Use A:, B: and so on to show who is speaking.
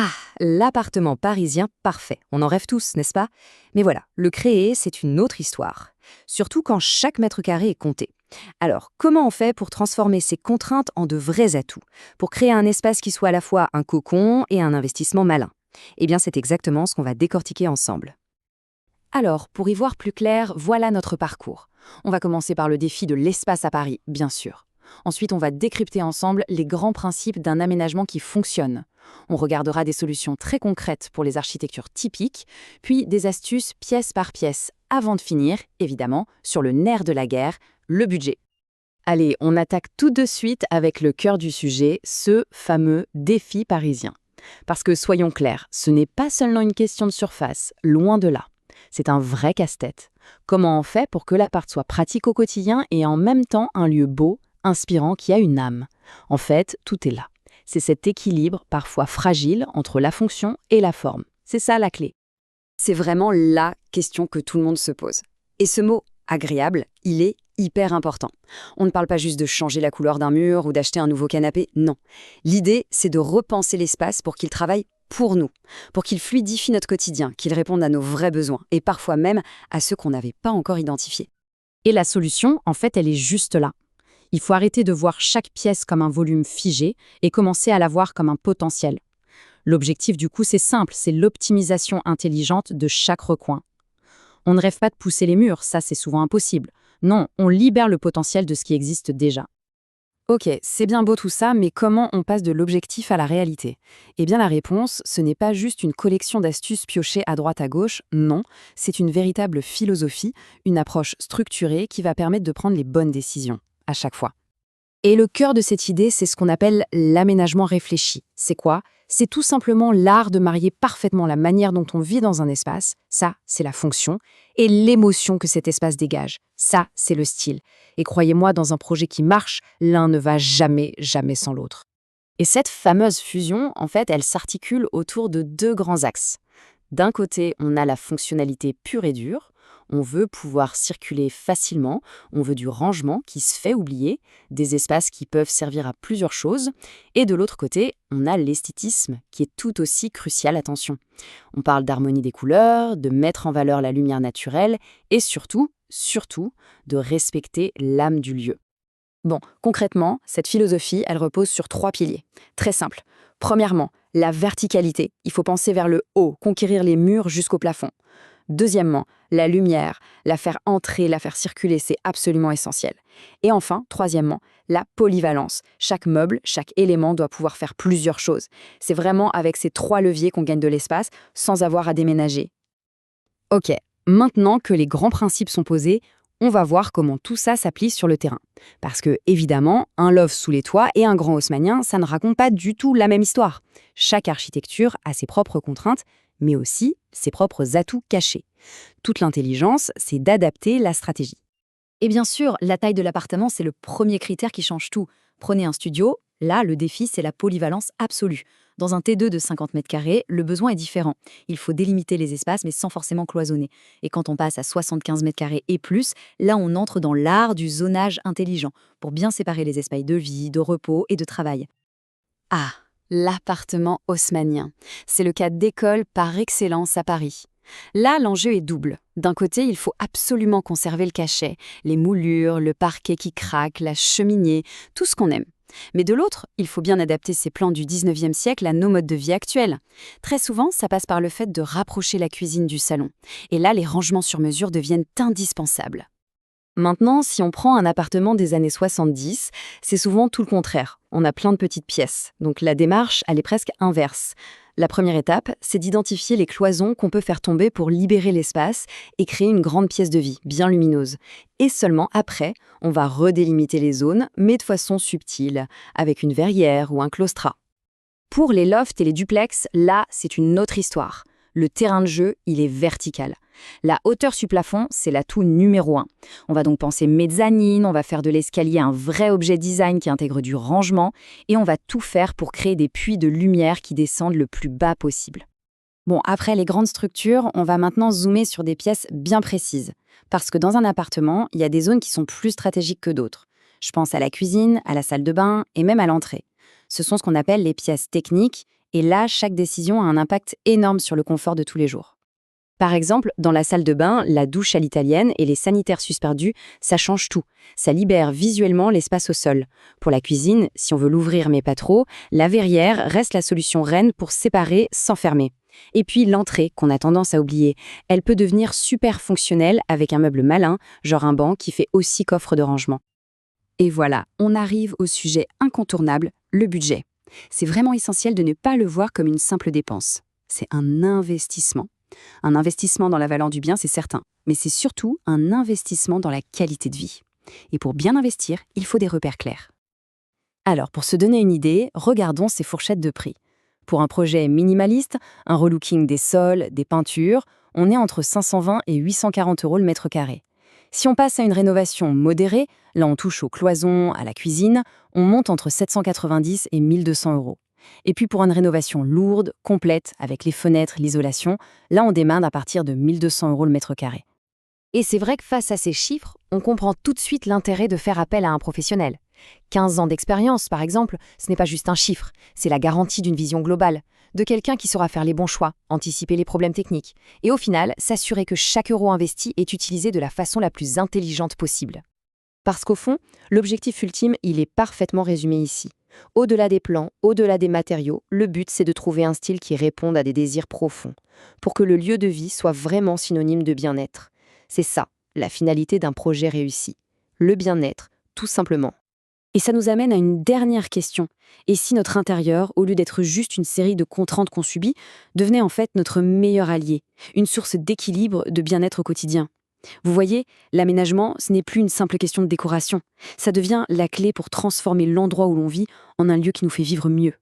A: Ah, l'appartement parisien parfait. On en rêve tous, n'est-ce pas? Mais voilà, le créer, c'est une autre histoire. Surtout quand chaque mètre carré est compté. Alors, comment on fait pour transformer ces contraintes en de vrais atouts? Pour créer un espace qui soit à la fois un cocon et un investissement malin? Eh bien, c'est exactement ce qu'on va décortiquer ensemble.
B: Alors, pour y voir plus clair, voilà notre parcours. On va commencer par le défi de l'espace à Paris, bien sûr. Ensuite, on va décrypter ensemble les grands principes d'un aménagement qui fonctionne. On regardera des solutions très concrètes pour les architectures typiques, puis des astuces pièce par pièce, avant de finir, évidemment, sur le nerf de la guerre, le budget. Allez, on attaque tout de suite avec le cœur du sujet, ce fameux défi parisien. Parce que soyons clairs, ce n'est pas seulement une question de surface, loin de là. C'est un vrai casse-tête. Comment on fait pour que l'appart soit pratique au quotidien et en même temps un lieu beau, inspirant, qui a une âme? En fait, tout est là. C'est cet équilibre, parfois fragile, entre la fonction et la forme. C'est ça la clé.
A: C'est vraiment la question que tout le monde se pose. Et ce mot agréable, il est hyper important. On ne parle pas juste de changer la couleur d'un mur ou d'acheter un nouveau canapé, non. L'idée, c'est de repenser l'espace pour qu'il travaille pour nous, pour qu'il fluidifie notre quotidien, qu'il réponde à nos vrais besoins, et parfois même à ceux qu'on n'avait pas encore identifiés.
B: Et la solution, en fait, elle est juste là. Il faut arrêter de voir chaque pièce comme un volume figé et commencer à la voir comme un potentiel. L'objectif, du coup, c'est simple, c'est l'optimisation intelligente de chaque recoin. On ne rêve pas de pousser les murs, ça c'est souvent impossible. Non, on libère le potentiel de ce qui existe déjà. Ok, c'est bien beau tout ça, mais comment on passe de l'objectif à la réalité? Eh bien la réponse, ce n'est pas juste une collection d'astuces piochées à droite à gauche, non, c'est une véritable philosophie, une approche structurée qui va permettre de prendre les bonnes décisions, à chaque fois. Et le cœur de cette idée, c'est ce qu'on appelle l'aménagement réfléchi. C'est quoi? C'est tout simplement l'art de marier parfaitement la manière dont on vit dans un espace, ça, c'est la fonction, et l'émotion que cet espace dégage, ça, c'est le style. Et croyez-moi, dans un projet qui marche, l'un ne va jamais, jamais sans l'autre. Et cette fameuse fusion, en fait, elle s'articule autour de deux grands axes. D'un côté, on a la fonctionnalité pure et dure. On veut pouvoir circuler facilement, on veut du rangement qui se fait oublier, des espaces qui peuvent servir à plusieurs choses. Et de l'autre côté, on a l'esthétisme qui est tout aussi crucial, attention. On parle d'harmonie des couleurs, de mettre en valeur la lumière naturelle et surtout, de respecter l'âme du lieu. Bon, concrètement, cette philosophie, elle repose sur 3 piliers. Très simple. Premièrement, la verticalité. Il faut penser vers le haut, conquérir les murs jusqu'au plafond. Deuxièmement, la lumière, la faire entrer, la faire circuler, c'est absolument essentiel. Et enfin, troisièmement, la polyvalence. Chaque meuble, chaque élément doit pouvoir faire plusieurs choses. C'est vraiment avec ces 3 leviers qu'on gagne de l'espace sans avoir à déménager. Ok, maintenant que les grands principes sont posés, on va voir comment tout ça s'applique sur le terrain. Parce que, évidemment, un loft sous les toits et un grand haussmannien, ça ne raconte pas du tout la même histoire. Chaque architecture a ses propres contraintes, mais aussi ses propres atouts cachés. Toute l'intelligence, c'est d'adapter la stratégie. Et bien sûr, la taille de l'appartement, c'est le premier critère qui change tout. Prenez un studio, là, le défi, c'est la polyvalence absolue. Dans un T2 de 50 mètres carrés, le besoin est différent. Il faut délimiter les espaces, mais sans forcément cloisonner. Et quand on passe à 75 mètres carrés et plus, là, on entre dans l'art du zonage intelligent, pour bien séparer les espaces de vie, de repos et de travail. Ah, l'appartement haussmannien. C'est le cas d'école par excellence à Paris. Là, l'enjeu est double. D'un côté, il faut absolument conserver le cachet, les moulures, le parquet qui craque, la cheminée, tout ce qu'on aime. Mais de l'autre, il faut bien adapter ces plans du 19e siècle à nos modes de vie actuels. Très souvent, ça passe par le fait de rapprocher la cuisine du salon. Et là, les rangements sur mesure deviennent indispensables. Maintenant, si on prend un appartement des années 70, c'est souvent tout le contraire. On a plein de petites pièces. Donc la démarche, elle est presque inverse. La première étape, c'est d'identifier les cloisons qu'on peut faire tomber pour libérer l'espace et créer une grande pièce de vie, bien lumineuse. Et seulement après, on va redélimiter les zones, mais de façon subtile, avec une verrière ou un claustrat. Pour les lofts et les duplex, là, c'est une autre histoire. Le terrain de jeu, il est vertical. La hauteur sur plafond, c'est l'atout numéro 1. On va donc penser mezzanine, on va faire de l'escalier un vrai objet design qui intègre du rangement, et on va tout faire pour créer des puits de lumière qui descendent le plus bas possible. Bon, après les grandes structures, on va maintenant zoomer sur des pièces bien précises. Parce que dans un appartement, il y a des zones qui sont plus stratégiques que d'autres. Je pense à la cuisine, à la salle de bain et même à l'entrée. Ce sont ce qu'on appelle les pièces techniques,
A: Et là, chaque décision a un impact énorme sur le confort de tous les jours. Par exemple, dans la salle de bain, la douche à l'italienne et les sanitaires suspendus, ça change tout. Ça libère visuellement l'espace au sol. Pour la cuisine, si on veut l'ouvrir mais pas trop, la verrière reste la solution reine pour séparer sans fermer. Et puis l'entrée, qu'on a tendance à oublier, elle peut devenir super fonctionnelle avec un meuble malin, genre un banc qui fait aussi coffre de rangement. Et voilà, on arrive au sujet incontournable, le budget. C'est vraiment essentiel de ne pas le voir comme une simple dépense. C'est un investissement. Un investissement dans la valeur du bien, c'est certain, mais c'est surtout un investissement dans la qualité de vie. Et pour bien investir, il faut des repères clairs. Alors, pour se donner une idée, regardons ces fourchettes de prix. Pour un projet minimaliste, un relooking des sols, des peintures, on est entre 520 et 840 € le mètre carré. Si on passe à une rénovation modérée, là on touche aux cloisons, à la cuisine, on monte entre 790 et 1200 €. Et puis pour une rénovation lourde, complète, avec les fenêtres, l'isolation, là on démarre à partir de 1200 € le mètre carré. Et c'est vrai que face à ces chiffres, on comprend tout de suite l'intérêt de faire appel à un professionnel. 15 ans d'expérience, par exemple, ce n'est pas juste un chiffre, c'est la garantie d'une vision globale, de quelqu'un qui saura faire les bons choix, anticiper les problèmes techniques, et au final, s'assurer que chaque euro investi est utilisé de la façon la plus intelligente possible. Parce qu'au fond, l'objectif ultime, il est parfaitement résumé ici. Au-delà des plans, au-delà des matériaux, le but c'est de trouver un style qui réponde à des désirs profonds, pour que le lieu de vie soit vraiment synonyme de bien-être. C'est ça, la finalité d'un projet réussi. Le bien-être, tout simplement. Et ça nous amène à une dernière question. Et si notre intérieur, au lieu d'être juste une série de contraintes qu'on subit, devenait en fait notre meilleur allié, une source d'équilibre, de bien-être au quotidien? Vous voyez, l'aménagement, ce n'est plus une simple question de décoration. Ça devient la clé pour transformer l'endroit où l'on vit en un lieu qui nous fait vivre mieux.